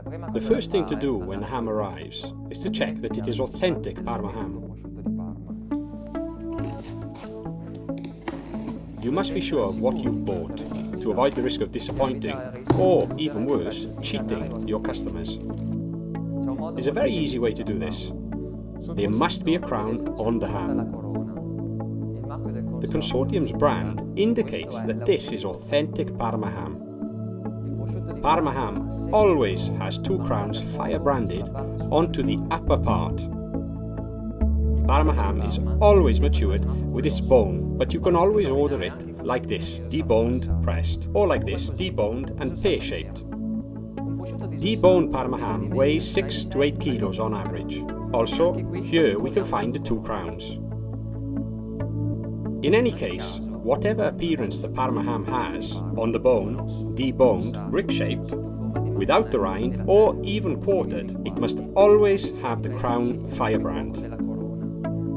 The first thing to do when the ham arrives is to check that it is authentic Parma ham. You must be sure of what you've bought to avoid the risk of disappointing or, even worse, cheating your customers. There's a very easy way to do this. There must be a crown on the ham. The consortium's brand indicates that this is authentic Parma ham. Parma ham always has 2 crowns fire branded onto the upper part. Parma ham is always matured with its bone, but you can always order it like this, deboned, pressed, or like this, deboned and pear-shaped. Deboned Parma ham weighs 6 to 8 kilos on average. Also, here we can find the 2 crowns. In any case, whatever appearance the Parma ham has, on the bone, deboned, brick-shaped, without the rind, or even quartered, it must always have the crown firebrand.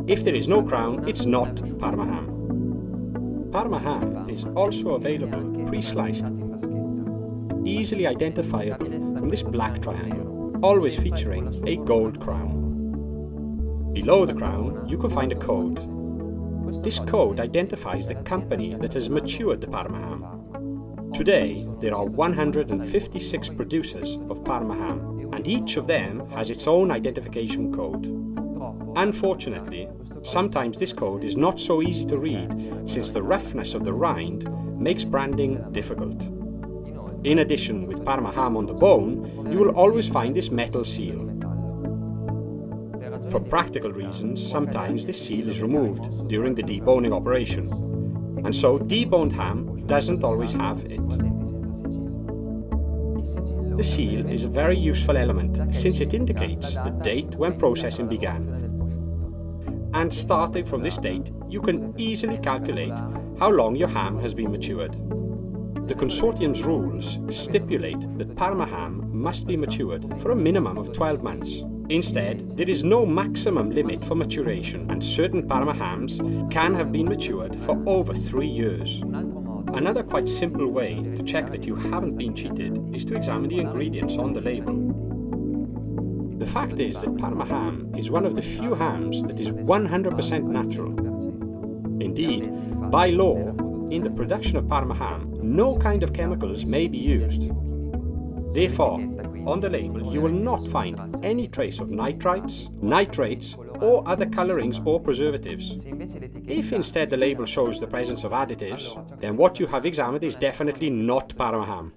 If there is no crown, it's not Parma ham. Parma ham is also available pre-sliced, easily identifiable from this black triangle, always featuring a gold crown. Below the crown, you can find a code. This code identifies the company that has matured the Parma ham. Today, there are 156 producers of Parma ham, and each of them has its own identification code. Unfortunately, sometimes this code is not so easy to read, since the roughness of the rind makes branding difficult. In addition, with Parma ham on the bone, you will always find this metal seal. For practical reasons, sometimes this seal is removed during the deboning operation, and so deboned ham doesn't always have it. The seal is a very useful element since it indicates the date when processing began. And starting from this date, you can easily calculate how long your ham has been matured. The consortium's rules stipulate that Parma ham must be matured for a minimum of 12 months. Instead, there is no maximum limit for maturation, and certain Parma hams can have been matured for over 3 years. Another quite simple way to check that you haven't been cheated is to examine the ingredients on the label. The fact is that Parma ham is one of the few hams that is 100% natural. Indeed, by law, in the production of Parma ham, no kind of chemicals may be used. Therefore, on the label you will not find any trace of nitrites, nitrates, or other colorings or preservatives. If instead the label shows the presence of additives, then what you have examined is definitely not Parma ham.